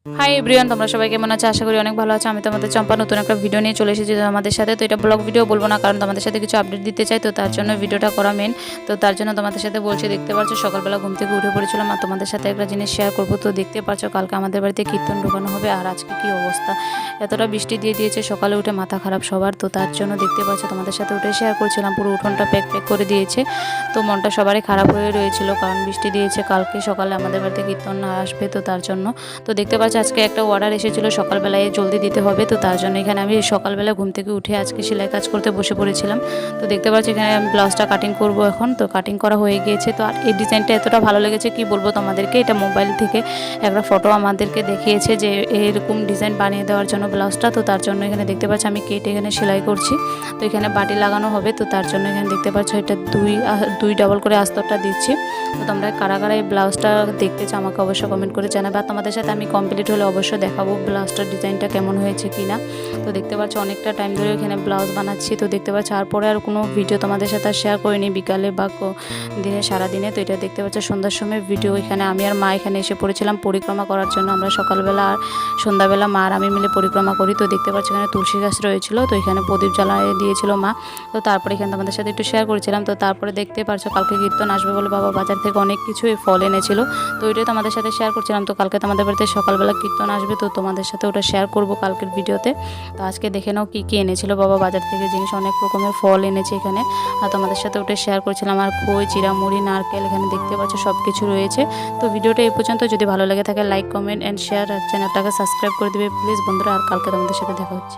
Hi everyone, তোমরা সবাই কেমন আছো? আশা করি অনেক ভালো আছো। আমি তোমাদের চম্পা নতুন একটা ভিডিও নিয়ে চলে এসেছি তোমাদের সাথে। তো এটা ব্লগ ভিডিও বলবো না, কারণ তোমাদের সাথে কিছু আপডেট দিতে চাই, তো তার জন্য ভিডিওটা করা মেন। তো তার জন্য তোমাদের সাথে বলছি, দেখতে পাচ্ছ সকালবেলা ঘুম থেকে উঠে পড়েছিলাম আর তোমাদের সাথে একটা জিনিস শেয়ার করবো। তো দেখতে পাচ্ছ কালকে আমাদের বাড়িতে কীর্তন ঢোকানো হবে, আর আজকে কি অবস্থা, এতটা বৃষ্টি দিয়ে দিয়েছে, সকালে উঠে মাথা খারাপ সবার। তো তার জন্য দেখতে পাচ্ছ তোমাদের সাথে উঠে শেয়ার করছিলাম, পুরো উঠোনটা প্যাক প্যাক করে দিয়েছে। তো মনটা সবারই খারাপ হয়ে রয়েছিল, কারণ বৃষ্টি দিয়েছে, কালকে সকালে আমাদের বাড়িতে কীর্তন আসবে, তো তার জন্য। তো দেখতে পাচ্ছ আজকে একটা অর্ডার এসেছিলো সকালবেলায় জলদি দিতে হবে, তো তার জন্য এখানে আমি সকালবেলা ঘুম থেকে উঠে আজকে সেলাই কাজ করতে বসে পড়েছিলাম। তো দেখতে পাচ্ছি এখানে আমি ব্লাউজটা কাটিং করব এখন। তো কাটিং করা হয়ে গিয়েছে। তো আর এই ডিজাইনটা এতটা ভালো লেগেছে কি বলবো তোমাদেরকে। এটা মোবাইল থেকে একটা ফটো আমাদেরকে দেখিয়েছে যে এরকম ডিজাইন বানিয়ে দেওয়ার জন্য ব্লাউজটা। তো তার জন্য এখানে দেখতে পাচ্ছি আমি কেটে এখানে সেলাই করছি। তো এখানে বাটি লাগানো হবে, তো তার জন্য এখানে দেখতে পাচ্ছ এটা দুই ডাবল করে আস্তরটা দিচ্ছি। তো তোমরা কারা কারা এই ব্লাউজটা দেখতে চাও আমাকে অবশ্যই কমেন্ট করে জানাবে। আর তোমাদের সাথে আমি কমপ্লিট হলে অবশ্যই দেখাবো ব্লাউজটার ডিজাইনটা কেমন হয়েছে কিনা। তো দেখতে পাচ্ছ অনেকটা টাইম ধরে এখানে ব্লাউজ বানাচ্ছি। তো দেখতে পাচ্ছ তারপরে আর কোনো ভিডিও তোমাদের সাথে শেয়ার করিনি বিকালে বা দিনে সারাদিনে। তো এটা দেখতে পাচ্ছ সন্ধ্যার সময় ভিডিও। এখানে আমি আর মা এখানে এসে পড়েছিলাম পরিক্রমা করার জন্য। আমরা সকালবেলা আর সন্ধ্যাবেলা মা আর আমি মিলে পরিক্রমা করি। তো দেখতে পাচ্ছ এখানে তুলসী গাছ রয়েছিল, তো এখানে প্রদীপ জ্বালায় দিয়েছিল মা। তো তারপরে এখানে তোমাদের সাথে একটু শেয়ার করেছিলাম। তো তারপরে দেখতে পাচ্ছ কালকে কীর্তন আসবে বলে বাবা বাজার থেকে অনেক কিছু ফল এনেছিল। তো ওইটাই তোমাদের সাথে শেয়ার করছিলাম। তো কালকে তোমাদের বাড়িতে সকালবেলা কীর্তন আসবে, তো তোমাদের সাথে ওটা শেয়ার করব কালকের ভিডিওতে। তো আজকে দেখে নাও কী কী এনেছিল বাবা বাজার থেকে জিনিস, অনেক রকমের ফল এনেছে এখানে। আর তোমাদের সাথে ওটা শেয়ার করছিলাম। আর খই, চিড়ামুড়ি, নারকেল এখানে দেখতে পাচ্ছ সব কিছু রয়েছে। তো ভিডিওটা এই পর্যন্ত। যদি ভালো লেগে থাকে লাইক, কমেন্ট অ্যান্ড শেয়ার, আর চ্যানেলটাকে সাবস্ক্রাইব করে দিবে প্লিজ বন্ধুরা। আর কালকে তোমাদের সাথে দেখা হচ্ছে।